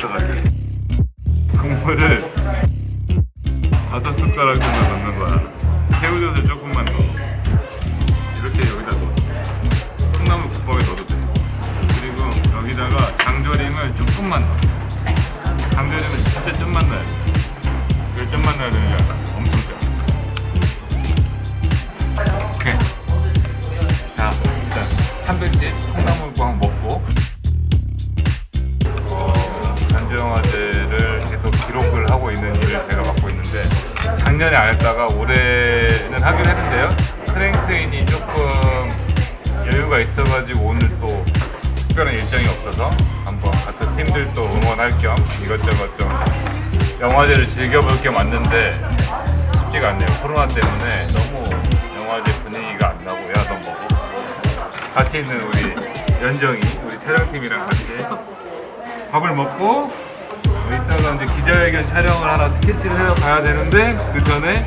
있어가지고 국물을 5숟가락 정도 넣는 거야. 새우젓을 조금만 넣어. 이렇게 여기다 넣어. 콩나물 국밥에 넣어도 돼. 그리고 여기다가 장조림을 조금만 넣어. 장조림은 진짜 좀만 넣어야 돼. 왜 좀만 넣어야 되는지 알아? 엄청 짜. 오케이. 자, 일단 단백질 콩나물국밥 먹고 간주영화제를 계속 기록을 하고 있는 일을 제가 맡고 있는데 작년에 안 했다가 올해는 하긴 했는데요. 크랭크인이 조금 여유가 있어가지고 오늘 또 특별한 일정이 없어서 한번 같은 팀들도 응원할 겸 이것저것 좀 영화제를 즐겨볼 겸 왔는데 쉽지가 않네요. 코로나 때문에 너무 영화제 분위기가 안 나고 야 너 뭐고 같이 있는 우리 연정이 우리 촬영팀이랑 같이 밥을 먹고 이따가 이제 기자회견 촬영을 하나 스케치를 해서 가야 되는데 그 전에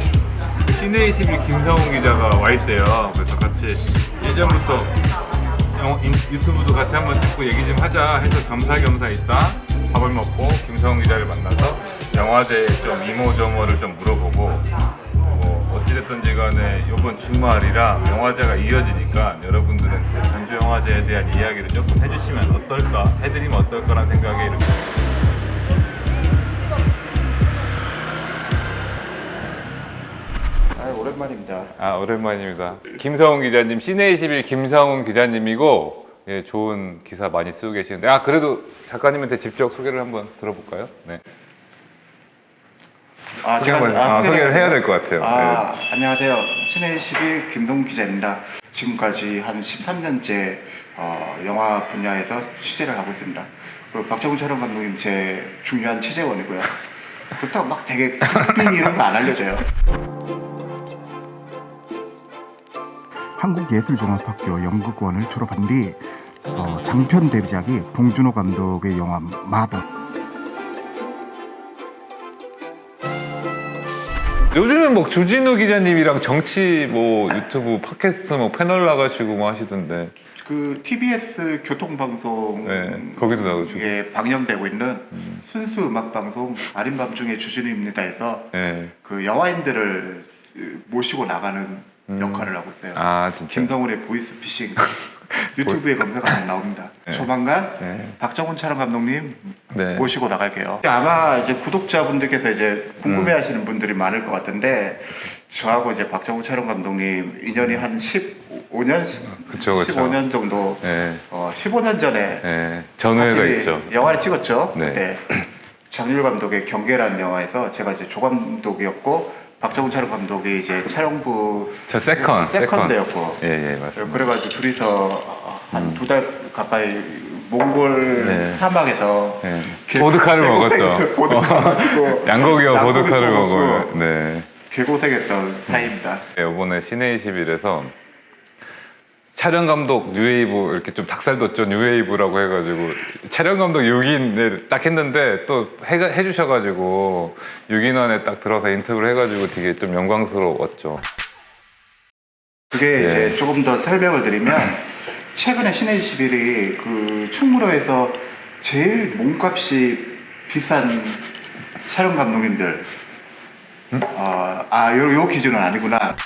시내21 김성훈 기자가 와 있대요. 그래서 같이 예전부터 유튜브도 같이 한번 찍고 얘기 좀 하자 해서 겸사겸사 있다 밥을 먹고 김성훈 기자를 만나서 영화제 좀 이모저모를 좀 물어보고 뭐 어찌됐든지 간에 이번 주말이랑 영화제가 이어지니까 여러분들은 그 전주 영화제에 대한 이야기를 조금 해주시면 어떨까 해드리면 어떨까라는 생각에 이렇게 오랜만입니다. 오랜만입니다. 김성훈 기자님, 시내21 김성훈 기자님이고 예, 좋은 기사 많이 쓰고 계시는데 그래도 작가님한테 직접 소개를 한번 들어볼까요? 네. 소개를 해야 될 것 같아요. 네. 안녕하세요. 시내21 김동훈 기자입니다. 지금까지 한 13년째 영화 분야에서 취재를 하고 있습니다. 박정훈 촬영 감독님 제 중요한 취재원이고요. 그렇다고 막 되게 빅 이런 거 안 알려져요. 한국예술종합학교 연극원을 졸업한 뒤 장편 데뷔작이 봉준호 감독의 영화 마더. 요즘은 뭐 주진우 기자님이랑 정치 뭐 유튜브 팟캐스트 뭐 패널 나가시고 뭐 하시던데 그 TBS 교통방송 네, 거기도 나오죠. 예, 방영되고 있는 순수 음악 방송 아린 밤중에 주진우입니다 해서 네. 그 영화인들을 모시고 나가는 역할을 하고 있어요. 진짜. 김성훈의 보이스피싱 유튜브에 검색하면 나옵니다. 네. 조만간 네. 박정훈 촬영 감독님 네. 모시고 나갈게요. 아마 이제 구독자분들께서 이제 궁금해하시는 분들이 많을 것 같은데 저하고 이제 박정훈 촬영 감독님 인연이 한 15년, 그쵸. 15년 정도, 네. 15년 전에 네. 전회가 있죠. 영화를 찍었죠. 네. 그때 장률 감독의 경계라는 영화에서 제가 이제 조감독이었고 박정훈 촬영 감독이 이제 촬영부 저 세컨드였고 예, 맞습니다. 그래가지고 둘이서 한 2달 가까이 몽골 네. 사막에서 네. 보드카를 먹었죠. 양고기와 보드카를 먹고 먹어요. 네. 개고생했던 사이입니다. 이번에 시내21에서 촬영 감독 뉴웨이브 이렇게 좀 닭살 돋죠 뉴웨이브라고 해가지고 촬영 감독 6인을 딱 했는데 또 해주셔가지고 6인 안에 딱 들어서 인터뷰를 해가지고 되게 좀 영광스러웠죠. 그게 이제 조금 더 설명을 드리면 최근에 시내21이 그 충무로에서 제일 몸값이 비싼 촬영 감독님들 요 기준은 아니구나.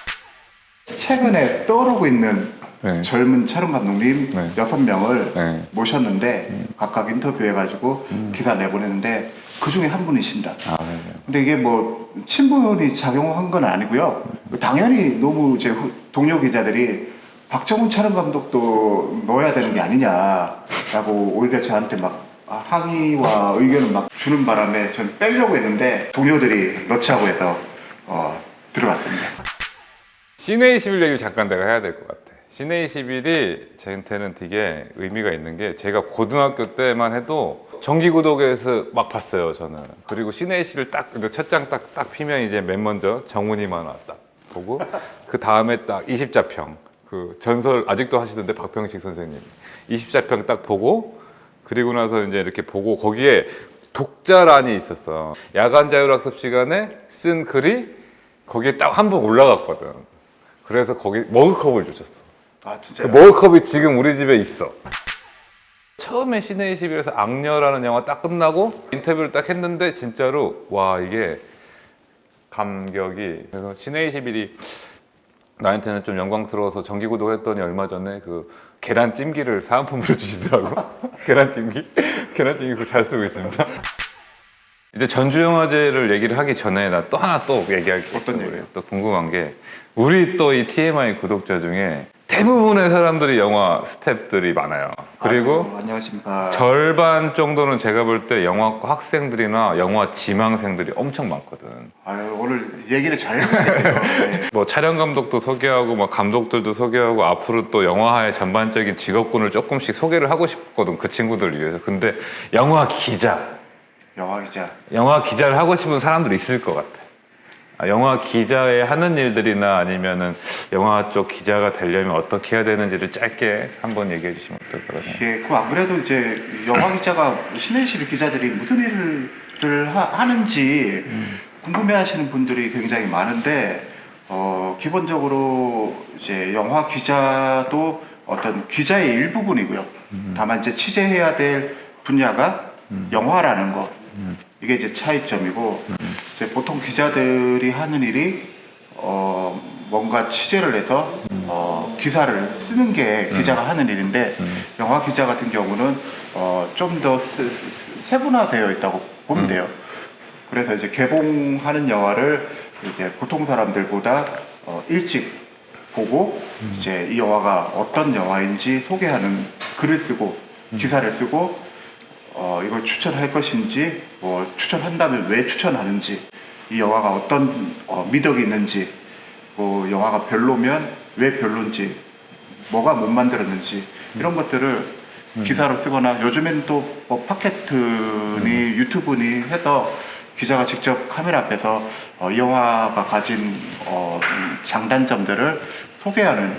최근에 떠오르고 있는 젊은 촬영 감독님 6명을 모셨는데 각각 인터뷰해가지고 기사 내보냈는데 그 중에 한 분이십니다. 근데 이게 뭐 친분이 작용한 건 아니고요. 당연히 너무 제 동료 기자들이 박정훈 촬영 감독도 넣어야 되는 게 아니냐라고 오히려 저한테 막 항의와 의견을 막 주는 바람에 전 빼려고 했는데 동료들이 넣자고 해서 들어갔습니다. 시내21 얘기를 잠깐 내가 해야 될 것 같아. 시내21이 저한테는 되게 의미가 있는 게 제가 고등학교 때만 해도 정기구독에서 막 봤어요 저는. 그리고 시내21을 딱 첫 장 딱 피면 이제 맨 먼저 정훈이만 왔다 보고 그 다음에 딱 20자평 그 전설 아직도 하시던데 박병식 선생님 20자평 딱 보고 그리고 나서 이제 이렇게 보고 거기에 독자란이 있었어. 야간 자율학습 시간에 쓴 글이 거기에 딱 한 번 올라갔거든. 그래서 거기 머그컵을 주셨어. 진짜요? 그 머그컵이 지금 우리 집에 있어. 처음에 시네21에서 악녀라는 영화 딱 끝나고 인터뷰를 딱 했는데 진짜로 와 이게 감격이. 그래서 시네21이 나한테는 좀 영광스러워서 정기구독을 했더니 얼마 전에 그 계란찜기를 사은품으로 주시더라고. 계란찜기 그거 잘 쓰고 있습니다. 이제 전주영화제를 얘기를 하기 전에 나 또 하나 또 얘기할 게 어떤 있어요. 얘기요? 또 궁금한 게 우리 또 이 TMI 구독자 중에 대부분의 사람들이 영화 스태프들이 많아요. 그리고 아유, 안녕하십니까. 절반 정도는 제가 볼 때 영화과 학생들이나 영화 지망생들이 엄청 많거든. 아유, 오늘 얘기를 잘 했네요. 네. 뭐 촬영 감독도 소개하고 막 감독들도 소개하고 앞으로 또 영화의 전반적인 직업군을 조금씩 소개를 하고 싶거든, 그 친구들을 위해서. 근데 영화 기자를 하고 싶은 사람들이 있을 것 같아. 영화 기자의 하는 일들이나 아니면은 영화 쪽 기자가 되려면 어떻게 해야 되는지를 짧게 한번 얘기해 주시면 어떨까요? 예, 그 아무래도 이제 영화 기자가 시네21 기자들이 무슨 일을 하는지 궁금해하시는 분들이 굉장히 많은데, 기본적으로 이제 영화 기자도 어떤 기자의 일부분이고요. 다만 이제 취재해야 될 분야가 영화라는 것. 이게 이제 차이점이고, 이제 보통 기자들이 하는 일이 뭔가 취재를 해서 기사를 쓰는 게 기자가 하는 일인데, 영화 기자 같은 경우는 좀 더 세분화되어 있다고 보면 돼요. 그래서 이제 개봉하는 영화를 이제 보통 사람들보다 일찍 보고 이제 이 영화가 어떤 영화인지 소개하는 글을 쓰고 기사를 쓰고 이걸 추천할 것인지, 뭐 추천한다면 왜 추천하는지, 이 영화가 어떤 미덕이 있는지, 뭐 영화가 별로면 왜 별론지, 뭐가 못 만들었는지, 이런 것들을 기사로 쓰거나, 요즘엔 또 뭐 팟캐스트니 유튜브니 해서 기자가 직접 카메라 앞에서 이 영화가 가진 장단점들을 소개하는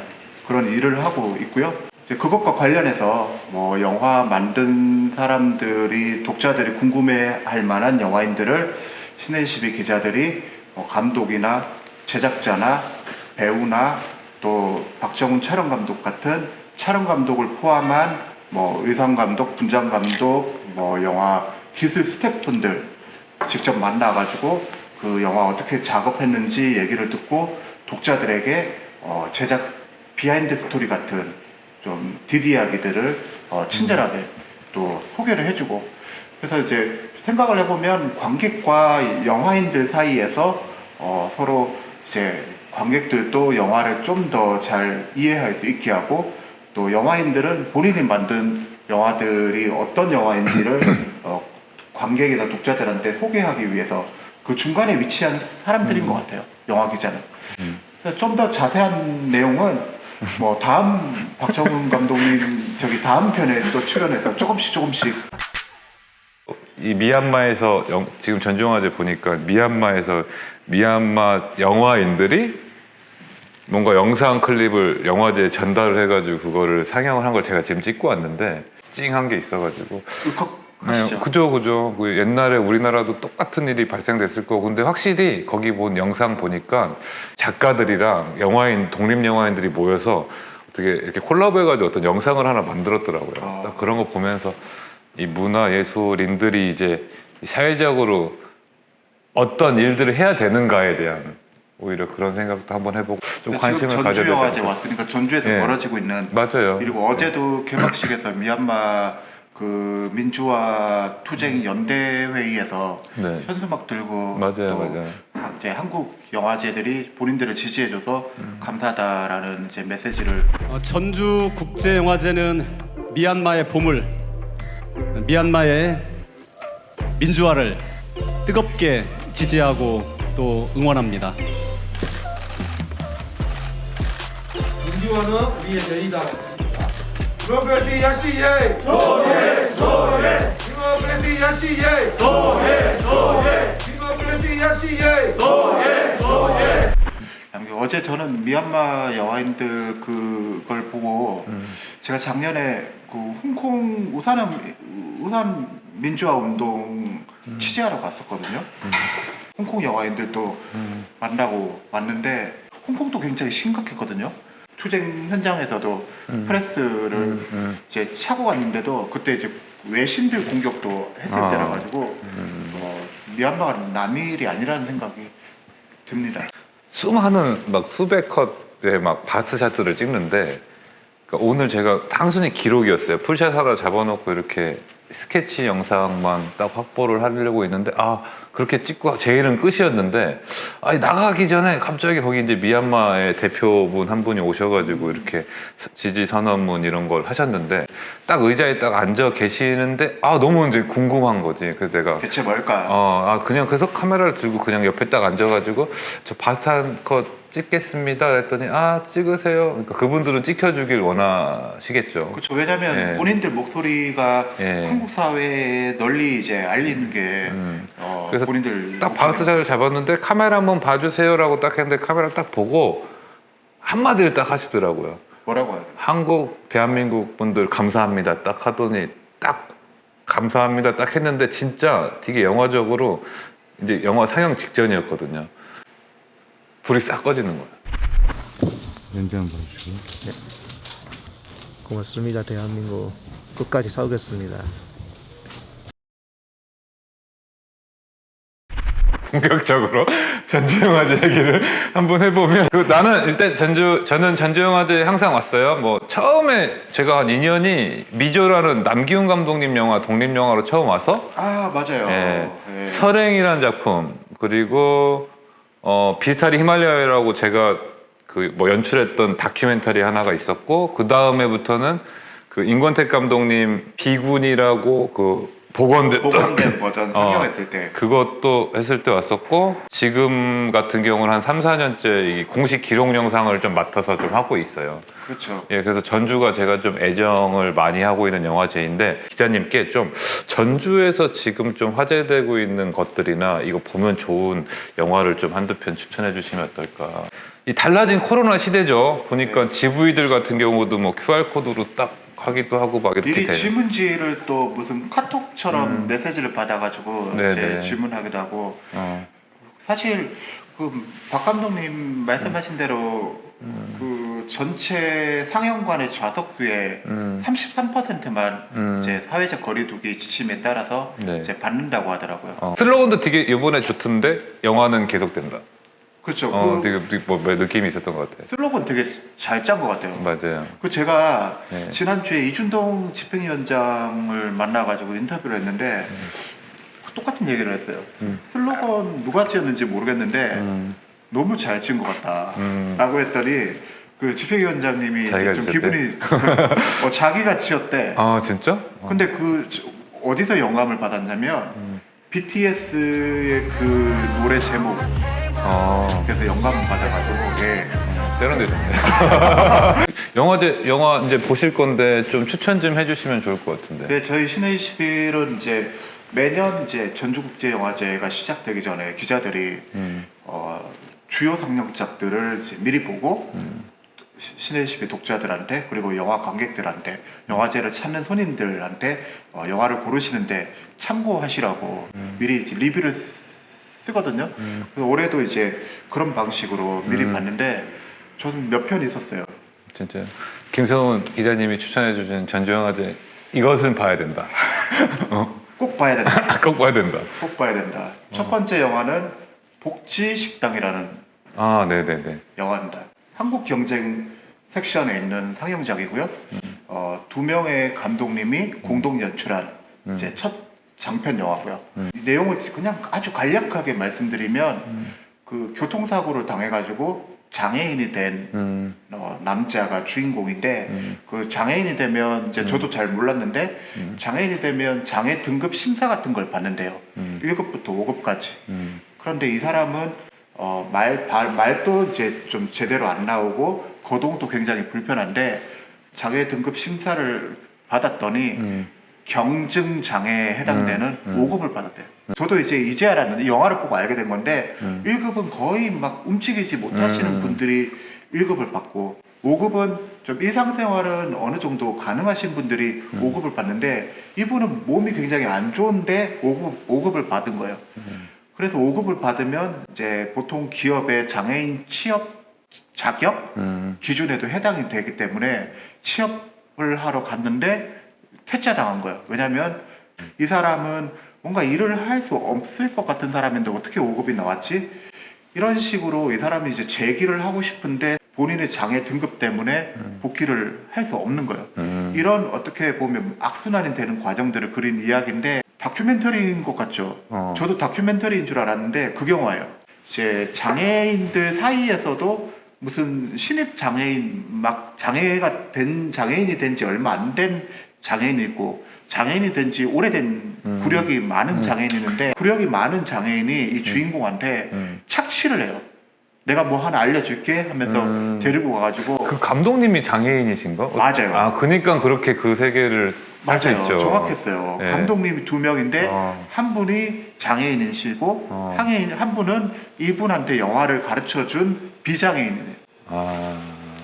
그런 일을 하고 있고요. 이제 그것과 관련해서 뭐 영화 만든 사람들이, 독자들이 궁금해할 만한 영화인들을 시네21 기자들이 감독이나 제작자나 배우나 또 박정훈 촬영 감독 같은 촬영 감독을 포함한 뭐 의상 감독, 분장 감독, 뭐 영화 기술 스태프분들 직접 만나가지고 그 영화 어떻게 작업했는지 얘기를 듣고, 독자들에게 제작 비하인드 스토리 같은 좀 디디이야기들을 친절하게 또 소개를 해주고, 그래서 이제 생각을 해보면 관객과 영화인들 사이에서 서로 이제 관객들도 영화를 좀 더 잘 이해할 수 있게 하고, 또 영화인들은 본인이 만든 영화들이 어떤 영화인지를 관객이나 독자들한테 소개하기 위해서 그 중간에 위치한 사람들인 것 같아요, 영화 기자는. 좀 더 자세한 내용은 뭐 다음 박정훈 감독님 다음 편에 또 출연해서 조금씩 이 미얀마에서 지금 전주영화제 보니까 미얀마 영화인들이 뭔가 영상 클립을 영화제에 전달을 해가지고 그거를 상영을 한 걸 제가 지금 찍고 왔는데 찡한 게 있어가지고. 울컥하시죠? 네, 그죠. 그 옛날에 우리나라도 똑같은 일이 발생됐을 거고, 근데 확실히 거기 본 영상 보니까 작가들이랑 영화인, 독립영화인들이 모여서 어떻게 이렇게 콜라보해가지고 어떤 영상을 하나 만들었더라고요. 딱 그런 거 보면서 이 문화예술인들이 이제 사회적으로 어떤 일들을 해야 되는가에 대한 오히려 그런 생각도 한번 해보고 좀 관심을 가져야 전주 영화제 되죠. 왔으니까 전주에서 예. 벌어지고 있는, 맞아요. 그리고 어제도 개막식에서 미얀마 그 민주화 투쟁 연대 회의에서 네. 현수막 들고 맞아요. 이제 한국 영화제들이 본인들을 지지해줘서 감사하다라는 이제 메시지를. 전주 국제영화제는 미얀마의 보물, 미얀마의 민주화를 뜨겁게 지지하고 또 응원합니다. 민주화는 우리의 권리다. 디모크라시 야시예 도예 디모크라시 야시예 도예 디모크라시 야시예 도예. 어제 저는 미얀마 영화인들 그걸 보고 제가 작년에 그 홍콩 우산 민주화 운동 취재하러 갔었거든요. 홍콩 영화인들도 만나고 왔는데 홍콩도 굉장히 심각했거든요. 투쟁 현장에서도 프레스를 이제 차고 갔는데도 그때 이제 외신들 공격도 했을 때라 가지고 미얀마가 남일이 아니라는 생각이 듭니다. 수많은 막 수백 컷의 막 바스샷들을 찍는데 그러니까 오늘 제가 단순히 기록이었어요. 풀샷 하나 잡아놓고 이렇게 스케치 영상만 딱 확보를 하려고 했는데 그렇게 찍고 제일은 끝이었는데 나가기 전에 갑자기 거기 이제 미얀마의 대표분 한 분이 오셔가지고 이렇게 지지 선언문 이런 걸 하셨는데 딱 의자에 딱 앉아 계시는데 너무 이제 궁금한 거지. 그래서 내가 대체 뭘까? 그냥 그래서 카메라를 들고 그냥 옆에 딱 앉아가지고 저 바스한 컷 찍겠습니다 그랬더니 찍으세요. 그러니까 그분들은 찍혀주길 원하시겠죠. 그렇죠. 왜냐하면 예. 본인들 목소리가 예. 한국 사회에 널리 이제 알리는 게 그래서 본인들 딱 바스샷을 잡았는데 카메라 한번 봐주세요라고 딱 했는데 카메라 딱 보고 한마디를 딱 하시더라고요. 뭐라고 해요? 한국 대한민국 분들 감사합니다 딱 하더니 딱 감사합니다 딱 했는데 진짜 되게 영화적으로 이제 영화 상영 직전이었거든요. 불이 싹 꺼지는 거야. 연기 한번 해주시고. 고맙습니다. 대한민국 끝까지 싸우겠습니다. 본격적으로 전주영화제 얘기를 한번 해보면 나는 일단 저는 전주영화제에 항상 왔어요. 뭐 처음에 제가 한 2년이 미조라는 남기훈 감독님 영화 독립영화로 처음 와서 맞아요. 예. 설행이라는 작품 그리고 비스타리 히말라야라고 제가 뭐 연출했던 다큐멘터리 하나가 있었고 그 다음에부터는 그 임권택 감독님 비군이라고 복원된 버전 상영했을 때 그것도 했을 때 왔었고 지금 같은 경우는 한 3, 4년째 이 공식 기록 영상을 좀 맡아서 좀 하고 있어요. 그렇죠. 예, 그래서 전주가 제가 좀 애정을 많이 하고 있는 영화제인데 기자님께 좀 전주에서 지금 좀 화제되고 있는 것들이나 이거 보면 좋은 영화를 좀 한두 편 추천해 주시면 어떨까. 이 달라진 코로나 시대죠. 보니까 GV들 같은 경우도 뭐 QR코드로 딱 하기도 하고 막 이렇게 미리 돼요. 질문지를 또 무슨 카톡처럼 메시지를 받아가지고 네네. 이제 질문하기도 하고 사실 그 박 감독님 말씀하신 대로 그 전체 상영관의 좌석수의 33%만 이제 사회적 거리두기 지침에 따라서 네. 이제 받는다고 하더라고요. 슬로건도 되게 이번에 좋던데 영화는 계속된다. 그렇죠. 되게 뭐 느낌이 있었던 것 같아요. 슬로건 되게 잘 짠 것 같아요. 맞아요. 그 제가 네. 지난주에 이준동 집행위원장을 만나가지고 인터뷰를 했는데 똑같은 얘기를 했어요. 슬로건 누가 지었는지 모르겠는데 너무 잘 지은 것 같다라고 했더니 그 집행위원장님이 자기가 좀 지었대? 기분이 자기가 지었대. 진짜? 근데 어디서 영감을 받았냐면 BTS의 그 노래 제목 그래서 영감을 받아가지고 세련되셨네. 영화 이제 보실 건데 좀 추천 좀 해주시면 좋을 것 같은데. 네, 저희 신의 21은 이제 매년 이제 전주국제영화제가 시작되기 전에 기자들이 주요 상영작들을 이제 미리 보고 신의 21 독자들한테 그리고 영화 관객들한테 영화제를 찾는 손님들한테 영화를 고르시는데 참고하시라고 미리 이제 리뷰를 쓰거든요. 그래서 올해도 이제 그런 방식으로 미리 봤는데 저는 몇 편 있었어요. 진짜 김성훈 기자님이 추천해주신 전주영화제 이것은 봐야 된다. 꼭 봐야 된다. 꼭 봐야 된다. 꼭 봐야 된다. 첫 번째 영화는 복지식당이라는 네네네. 영화입니다. 한국 경쟁 섹션에 있는 상영작이고요. 두 명의 감독님이 공동 연출한 이제 첫 장편 영화고요. 이 내용을 그냥 아주 간략하게 말씀드리면 그 교통사고를 당해가지고 장애인이 된 남자가 주인공인데 그 장애인이 되면 이제 저도 잘 몰랐는데 장애인이 되면 장애 등급 심사 같은 걸 받는데요. 1급부터 5급까지. 그런데 이 사람은 말도 이제 좀 제대로 안 나오고 거동도 굉장히 불편한데 장애 등급 심사를 받았더니 경증 장애에 해당되는 5급을 받았대요. 저도 이제 알았는데 영화를 보고 알게 된 건데 1급은 거의 막 움직이지 못하시는 분들이 1급을 받고 5급은 좀 일상생활은 어느 정도 가능하신 분들이 5급을 받는데 이분은 몸이 굉장히 안 좋은데 5급을 받은 거예요. 그래서 5급을 받으면 이제 보통 기업의 장애인 취업 자격 기준에도 해당이 되기 때문에 취업을 하러 갔는데 퇴짜당한 거예요. 왜냐하면 이 사람은 뭔가 일을 할 수 없을 것 같은 사람인데 어떻게 5급이 나왔지? 이런 식으로 이 사람이 이제 재기를 하고 싶은데 본인의 장애 등급 때문에 복귀를 할 수 없는 거예요. 이런 어떻게 보면 악순환이 되는 과정들을 그린 이야기인데 다큐멘터리인 것 같죠. 저도 다큐멘터리인 줄 알았는데 극영화예요. 이제 장애인들 사이에서도 무슨 신입 장애인 막 장애가 된 장애인이 된 지 얼마 안 된 장애인이 있고 장애인이 된 지 오래된 구력이 많은 장애인이 있는데 구력이 많은 장애인이 이 주인공한테 착취를 해요. 내가 뭐 하나 알려줄게 하면서 데리고 가가지고 그 감독님이 장애인이신가? 맞아요. 아, 그니까 그렇게 그 세계를 맞아요. 있죠. 정확했어요. 네. 감독님이 2명인데 한 분이 장애인이시고 한 분은 이분한테 영화를 가르쳐준 비장애인이에요.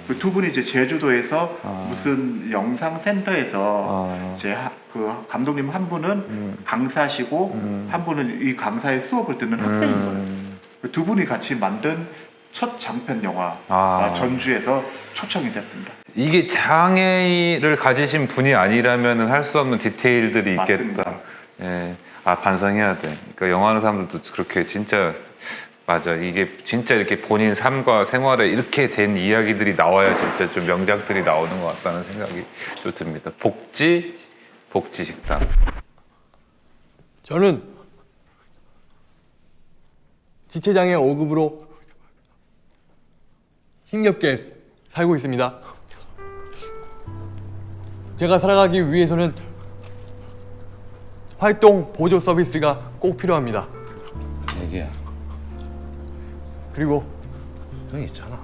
그 두 분이 이제 제주도에서 무슨 영상 센터에서 이제 그 감독님 한 분은 강사시고 한 분은 이 강사의 수업을 듣는 학생인 거예요. 그 두 분이 같이 만든 첫 장편 영화가 전주에서 초청이 됐습니다. 이게 장애를 가지신 분이 아니라면 할 수 없는 디테일들이 맞습니다. 있겠다. 예. 아, 반성해야 돼. 그러니까 영화하는 사람들도 그렇게 진짜 맞아. 이게 진짜 이렇게 본인 삶과 생활에 이렇게 된 이야기들이 나와야 진짜 좀 명작들이 나오는 것 같다는 생각이 좀 듭니다. 복지 식당. 저는 지체장애 5급으로 힘겹게 살고 있습니다. 제가 살아가기 위해서는 활동 보조 서비스가 꼭 필요합니다. 자기야, 그리고 형 있잖아.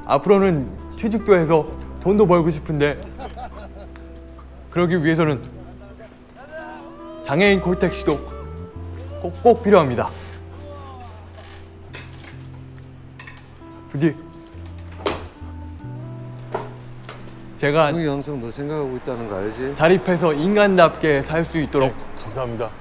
앞으로는 취직도 해서 돈도 벌고 싶은데 그러기 위해서는 장애인 콜택시도 꼭 필요합니다. 부디 제가 형이 항상 너 생각하고 있다는 거 알지? 자립해서 인간답게 살 수 있도록 감사합니다.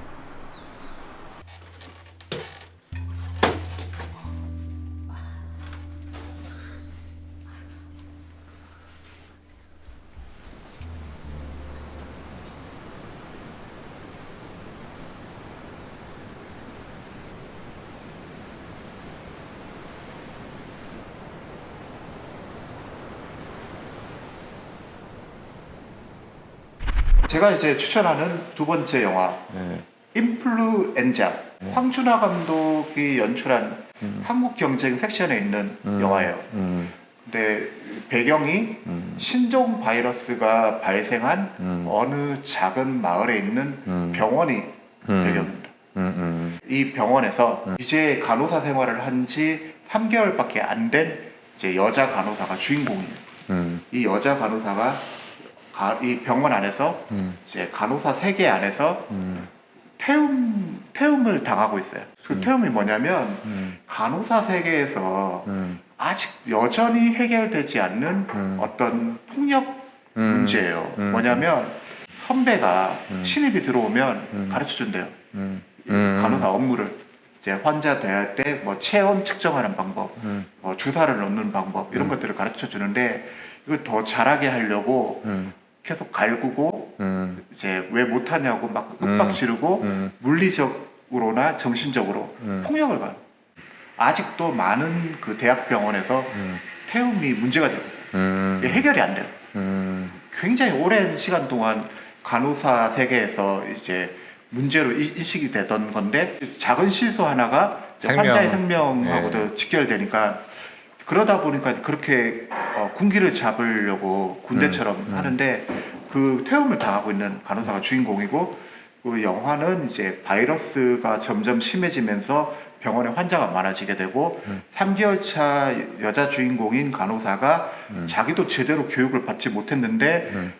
제가 이제 추천하는 두 번째 영화 인플루엔자 황준하 감독이 연출한 한국 경쟁 섹션에 있는 영화예요. 근데 배경이 신종 바이러스가 발생한 어느 작은 마을에 있는 병원이 배경입니다. 이 병원에서 이제 간호사 생활을 한 지 3개월밖에 안 된 이제 여자 간호사가 주인공이에요. 이 여자 간호사가 이 병원 안에서 이제 간호사 세계 안에서 태움을 당하고 있어요. 그 태움이 뭐냐면 간호사 세계에서 아직 여전히 해결되지 않는 어떤 폭력 문제예요. 뭐냐면 선배가 신입이 들어오면 가르쳐 준대요. 간호사 업무를 이제 환자 대할 때 뭐 체온 측정하는 방법, 뭐 주사를 넣는 방법 이런 것들을 가르쳐 주는데 이거 더 잘하게 하려고 계속 갈구고 이제 왜 못하냐고 막 윽박 지르고 물리적으로나 정신적으로 폭력을 가요. 아직도 많은 그 대학병원에서 태움이 문제가 되고 있어요. 이게 해결이 안 돼요. 굉장히 오랜 시간 동안 간호사 세계에서 이제 문제로 인식이 되던 건데 작은 실수 하나가 환자의 생명하고도 직결되니까 그러다 보니까 그렇게 군기를 잡으려고 군대처럼 하는데 그 태움을 당하고 있는 간호사가 주인공이고 그 영화는 이제 바이러스가 점점 심해지면서 병원에 환자가 많아지게 되고 3개월 차 여자 주인공인 간호사가 자기도 제대로 교육을 받지 못했는데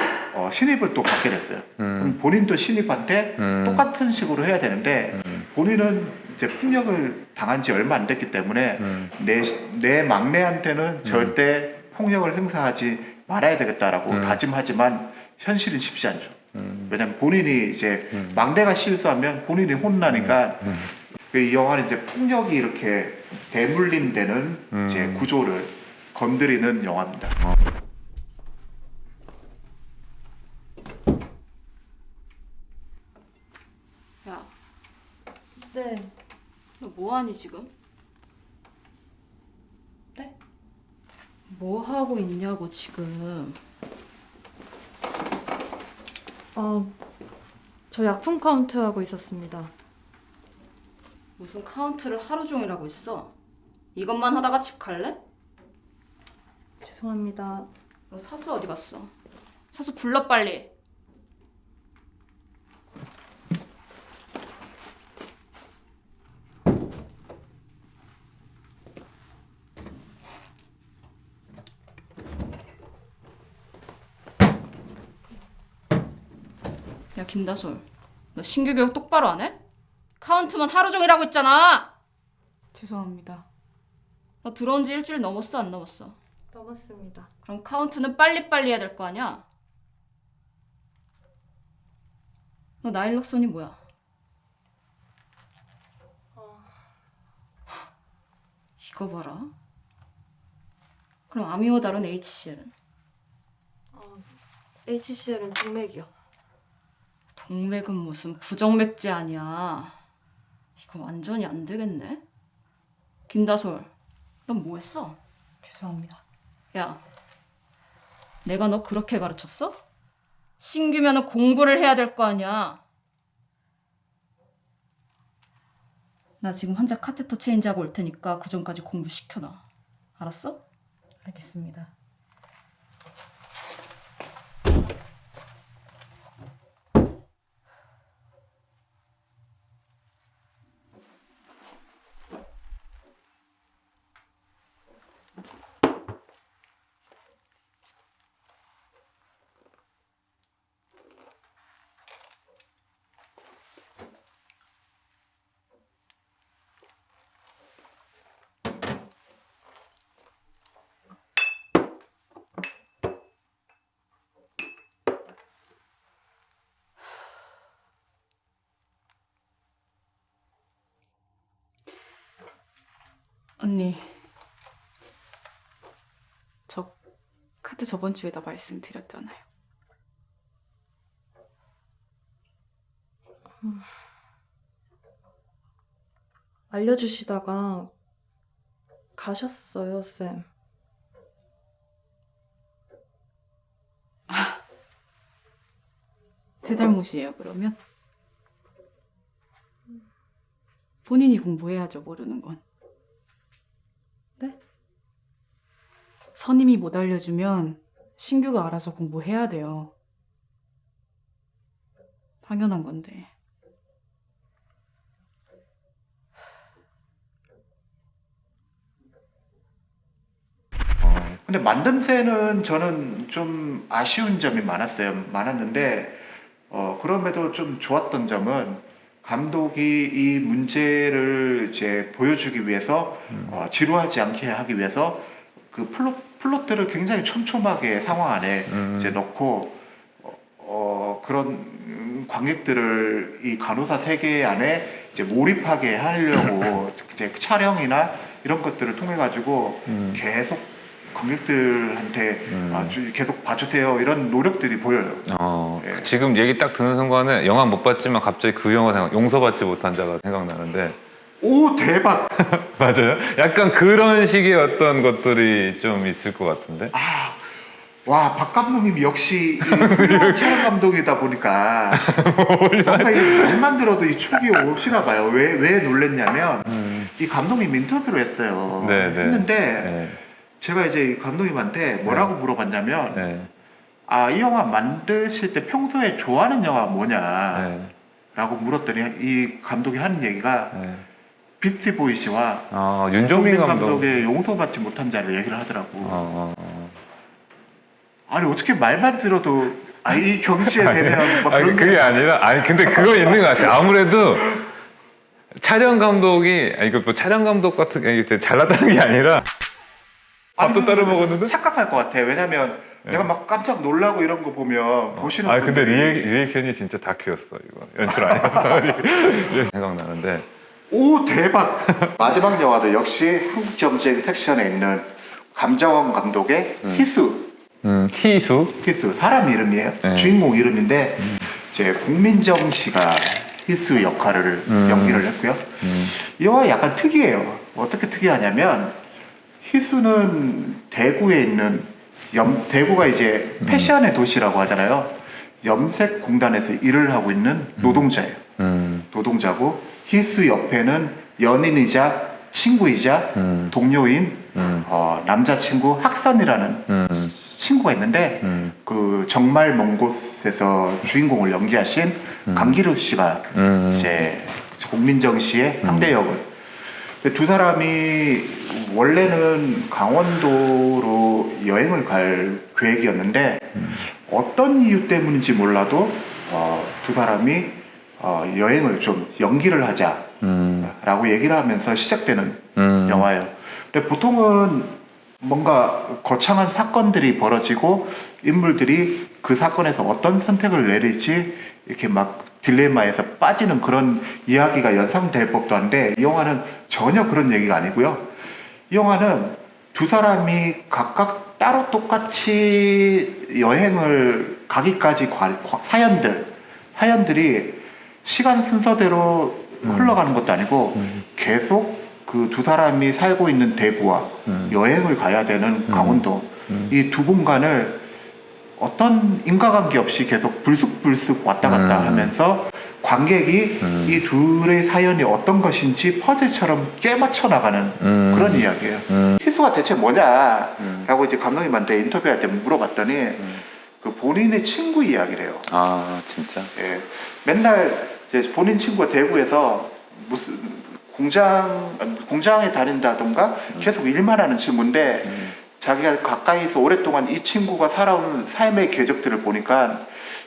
신입을 또 받게 됐어요. 그럼 본인도 신입한테 똑같은 식으로 해야 되는데 본인은 이제 폭력을 당한 지 얼마 안 됐기 때문에 내 막내한테는 절대 폭력을 행사하지 말아야 되겠다라고 다짐하지만 현실은 쉽지 않죠. 왜냐면 본인이 이제 막내가 실수하면 본인이 혼나니까 이 영화는 이제 폭력이 이렇게 대물림되는 이제 구조를 건드리는 영화입니다. 야, 네. 너 뭐하니 지금? 네? 뭐 하고 있냐고 지금. 저 약품 카운트 하고 있었습니다. 무슨 카운트를 하루 종일 하고 있어? 이것만 하다가 집 갈래? 죄송합니다. 너 사수 어디 갔어? 사수 불러 빨리. 야 김다솔, 너 신규 교육 똑바로 안 해? 카운트만 하루 종일 하고 있잖아. 죄송합니다. 너 들어온 지 일주일 넘었어 안 넘었어? 넘었습니다. 그럼 카운트는 빨리빨리 해야 될 거 아니야? 너 나일록선이 뭐야? 이거 봐라. 그럼 아미오달은 HCL은? HCL은 동맥이요. 동맥은 무슨 부정맥제 아니야. 이거 완전히 안 되겠네. 김다솔, 넌 뭐 했어? 죄송합니다. 야, 내가 너 그렇게 가르쳤어? 신규면은 공부를 해야 될 거 아니야. 나 지금 환자 카테터 체인지하고 올 테니까 그 전까지 공부 시켜놔. 알았어? 알겠습니다. 언니, 저 카드 저번 주에다 말씀드렸잖아요. 알려주시다가 가셨어요, 쌤. 제 잘못이에요, 그러면? 본인이 공부해야죠, 모르는 건. 네? 선임이 못 알려주면 신규가 알아서 공부해야 돼요. 당연한 건데. 근데 만듦새는 저는 좀 아쉬운 점이 많았는데 그럼에도 좀 좋았던 점은 감독이 이 문제를 이제 보여주기 위해서 지루하지 않게 하기 위해서 그 플롯들을 굉장히 촘촘하게 상황 안에 이제 넣고 그런 관객들을 이 간호사 세계 안에 이제 몰입하게 하려고 이제 촬영이나 이런 것들을 통해 가지고 계속 관객들한테 계속 봐주세요 이런 노력들이 보여요. 예. 지금 얘기 딱 듣는 순간에 영화 못 봤지만 갑자기 그 영화 용서받지 못한 자가 생각나는데. 오 대박. 맞아요. 약간 그런 식의 어떤 것들이 좀 있을 것 같은데. 와, 박 감독님이 역시 이 훌륭한 촬영 감독이다 보니까 뭔가 이 말만 들어도 이 촉이 오시나 봐요. 왜 놀랬냐면 이 감독님 인터뷰를 했어요. 했는데 제가 이제 이 감독님한테 뭐라고 물어봤냐면 이 영화 만드실 때 평소에 좋아하는 영화 뭐냐 라고 물었더니 이 감독이 하는 얘기가 비스티 보이즈와 윤종민 감독의 용서받지 못한 자를 얘기를 하더라고. 아니 어떻게 말만 들어도 이 경지에 되면 막 그런 그게 아니라 근데 그거 있는 것 같아. 아무래도 촬영 감독이 이거 뭐 촬영 감독 같은 게 잘났다는 게 아니라 밥도 따로 먹었는데 착각할 것 같아. 왜냐면 내가 막 깜짝 놀라고 이런 거 보면 보시는 근데 분들이 리액션이 진짜 다큐였어. 이거 연출 아니었어. 생각나는데. 오 대박. 마지막 영화도 역시 한국 경쟁 섹션에 있는 감정원 감독의 희수. 희수? 사람 이름이에요. 네. 주인공 이름인데 이제 국민정 씨가 희수 역할을 연기를 했고요. 이 영화 약간 특이해요. 어떻게 특이하냐면 희수는 대구에 있는 대구가 이제 패션의 도시라고 하잖아요. 염색공단에서 일을 하고 있는 노동자예요. 노동자고 희수 옆에는 연인이자 친구이자 동료인 남자친구 학선이라는 친구가 있는데 그 정말 먼 곳에서 주인공을 연기하신 강기루 씨가 이제 공민정 씨의 상대 역을. 두 사람이 원래는 강원도로 여행을 갈 계획이었는데 어떤 이유 때문인지 몰라도 두 사람이 여행을 좀 연기를 하자라고 얘기를 하면서 시작되는 영화예요. 근데 보통은 뭔가 거창한 사건들이 벌어지고 인물들이 그 사건에서 어떤 선택을 내릴지 이렇게 막 딜레마에서 빠지는 그런 이야기가 연상될 법도 한데 이 영화는 전혀 그런 얘기가 아니고요. 이 영화는 두 사람이 각각 따로 똑같이 여행을 가기까지 사연들이 시간 순서대로 흘러가는 것도 아니고 계속 그 두 사람이 살고 있는 대구와 여행을 가야 되는 강원도 이 두 공간을 어떤 인과관계 없이 계속 불쑥불쑥 왔다 갔다 하면서 관객이 이 둘의 사연이 어떤 것인지 퍼즐처럼 꿰맞춰 나가는 그런 이야기예요. 희수가 대체 뭐냐라고 이제 감독님한테 인터뷰할 때 물어봤더니 그 본인의 친구 이야기래요. 아 진짜? 예, 맨날 이제 본인 친구가 대구에서 무슨 공장에 다닌다던가 계속 일만 하는 친구인데 자기가 가까이서 오랫동안 이 친구가 살아온 삶의 궤적들을 보니까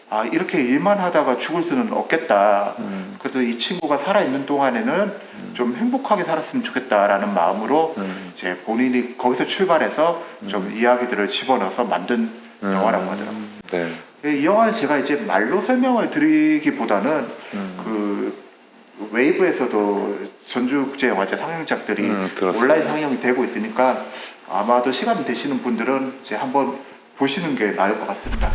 아 이렇게 일만 하다가 죽을 수는 없겠다. 그래도 이 친구가 살아있는 동안에는 좀 행복하게 살았으면 좋겠다라는 마음으로 이제 본인이 거기서 출발해서 좀 이야기들을 집어넣어서 만든 영화라고 하더라고요. 네. 이 영화는 제가 이제 말로 설명을 드리기보다는 그 웨이브에서도 전주국제영화제 상영작들이 온라인 상영이 되고 있으니까 아마도 시간 되시는 분들은 이제 한번 보시는 게 나을 것 같습니다.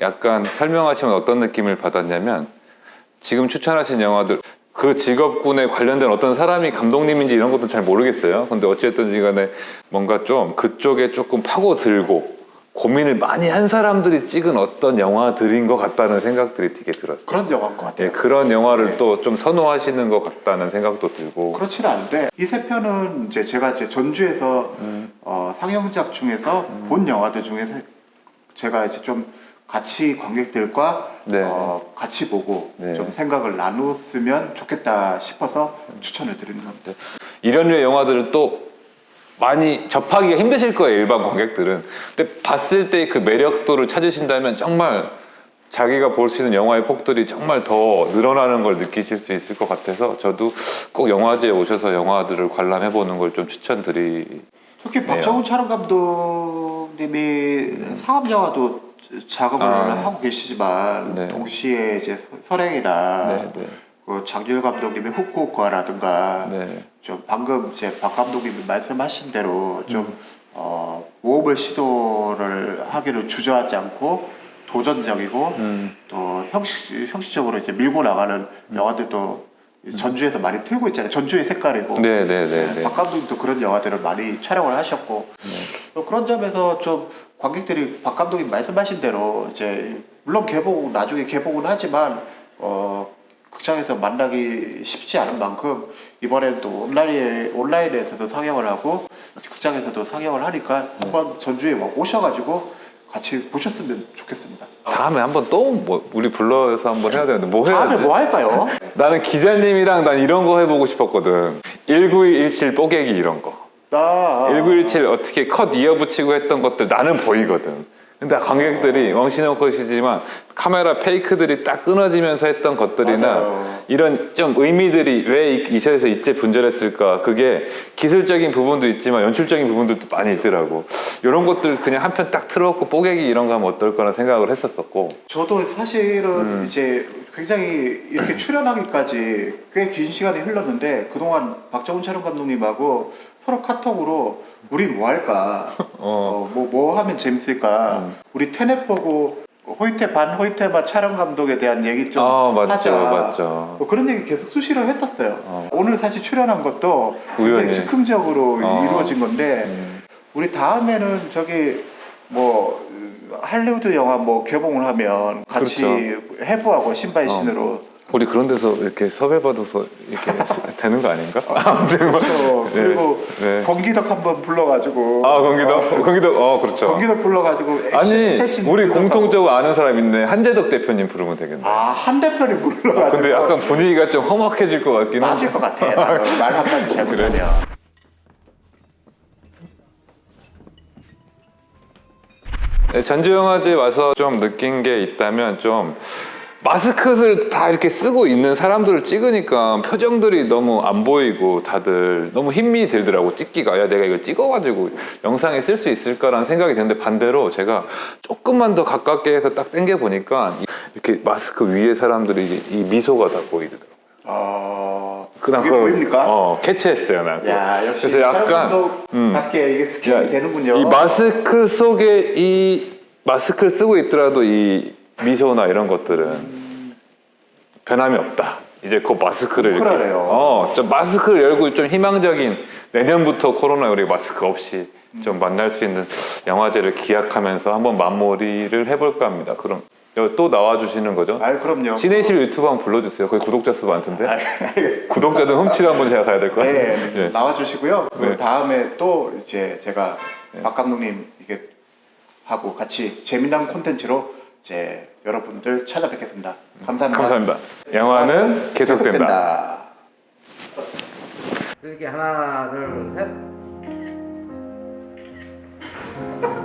약간 설명하시면 어떤 느낌을 받았냐면 지금 추천하신 영화들 그 직업군에 관련된 어떤 사람이 감독님인지 이런 것도 잘 모르겠어요. 근데 어쨌든 간에 뭔가 좀 그쪽에 조금 파고들고 고민을 많이 한 사람들이 찍은 어떤 영화들인 것 같다는 생각들이 되게 들었어요. 그런 영화인 것 같아요. 네, 그런 영화를 또 좀 선호하시는 것 같다는 생각도 들고. 그렇지는 않은데 이 세 편은 이제 제가 이제 전주에서 상영작 중에서 본 영화들 중에서 제가 이제 좀 같이 관객들과 같이 보고 좀 생각을 나눴으면 좋겠다 싶어서 추천을 드리는 겁니다. 이런 류의 영화들은 또 많이 접하기가 힘드실 거예요, 일반 관객들은. 근데 봤을 때 그 매력도를 찾으신다면 정말 자기가 볼 수 있는 영화의 폭들이 정말 더 늘어나는 걸 느끼실 수 있을 것 같아서 저도 꼭 영화제에 오셔서 영화들을 관람해보는 걸 좀 추천드리네요. 특히 박정훈 촬영 감독님이 상업 영화도 작업을 하고 계시지만 네. 동시에 이제 선행이나 네, 네. 그 장률 감독님의 후쿠오카라든가 네. 좀 방금 이제 박 감독님이 말씀하신 대로 좀 모험을 시도를 하기를 주저하지 않고 도전적이고 또 형식적으로 이제 밀고 나가는 영화들도 전주에서 많이 틀고 있잖아요. 전주의 색깔이고. 네네네. 박 감독님도 그런 영화들을 많이 촬영을 하셨고 또 그런 점에서 좀 관객들이 박 감독님 말씀하신 대로 이제 물론 나중에 개봉은 하지만 극장에서 만나기 쉽지 않은 만큼 이번에는 또 온라인에서도 상영을 하고 극장에서도 상영을 하니까 한번 전주에 오셔가지고 같이 보셨으면 좋겠습니다. 다음에 한번 또 뭐 우리 불러서 한번 해야 되는데 뭐 해야 돼? 다음에 뭐 할까요? 나는 기자님이랑 난 이런 거 해보고 싶었거든. 1917 뽀개기 이런 거. 1917 어떻게 컷 이어붙이고 했던 것들 나는 보이거든. 근데 관객들이 왕신형 컷이지만 카메라 페이크들이 딱 끊어지면서 했던 것들이나 맞아요. 이런 좀 의미들이 왜 이 자리에서 이때 분절했을까, 그게 기술적인 부분도 있지만 연출적인 부분들도 많이 있더라고. 이런 것들 그냥 한 편 딱 틀어놓고 뽀개기 이런 거 하면 어떨까라는 생각을 했었었고. 저도 사실은 이제 굉장히 이렇게 출연하기까지 꽤 긴 시간이 흘렀는데 그동안 박정훈 촬영 감독님하고 서로 카톡으로 우리 뭐 할까, 뭐 하면 재밌을까, 우리 테넷 보고 호이테마 촬영 감독에 대한 얘기 좀 하자. 맞죠. 뭐 그런 얘기 계속 수시로 했었어요. 오늘 사실 출연한 것도 우연히. 굉장히 즉흥적으로 이루어진 건데 우리 다음에는 저기 뭐 할리우드 영화 뭐 개봉을 하면 같이 해부하고 신바의 신으로. 우리 그런 데서 이렇게 섭외받아서 이렇게 되는 거 아닌가? 아무튼 그렇죠. 그리고 네. 권기덕 한번 불러가지고. 권기덕, 그렇죠. 권기덕 불러가지고. 아니, 우리 공통적으로 아는 사람 있네. 한재덕 대표님 부르면 되겠네. 한 대표를 불러가지고. 근데 약간 분위기가 좀 험악해질 것 같긴 한데. 맞을 것 같아. 나는 말 한마디 잘못하면. 네, 전주영화제 와서 좀 느낀 게 있다면 좀 마스크를 다 이렇게 쓰고 있는 사람들을 찍으니까 표정들이 너무 안 보이고 다들 너무 힘이 들더라고. 찍기가. 야, 내가 이걸 찍어가지고 영상에 쓸 수 있을까라는 생각이 드는데 반대로 제가 조금만 더 가깝게 해서 딱 당겨보니까 이렇게 마스크 위에 사람들이 이 미소가 다 보이더라고요. 그게 보입니까? 캐치했어요, 나. 야, 역시 그래서 약간 밖에 이게 스캔이 되는군요. 이 마스크 속에 이 마스크를 쓰고 있더라도 이 미소나 이런 것들은 변함이 없다. 이제 그 마스크를 이렇게 좀 마스크를 열고 좀 희망적인 내년부터 코로나 우리 마스크 없이 좀 만날 수 있는 영화제를 기약하면서 한번 마무리를 해볼까 합니다. 그럼 또 나와주시는 거죠? 그럼요. 시네이실 유튜브 한번 불러주세요. 거기 구독자 수 많던데. 구독자들 훔치러 한번 제가 가야 될 것 같아요. 네, 나와주시고요. 그 다음에 또 이제 제가 박 감독님 이게 하고 같이 재미난 콘텐츠로 이제 여러분들 찾아뵙겠습니다. 감사합니다. 감사합니다. 영화는 계속된다. 이렇게 하나, 둘, 셋.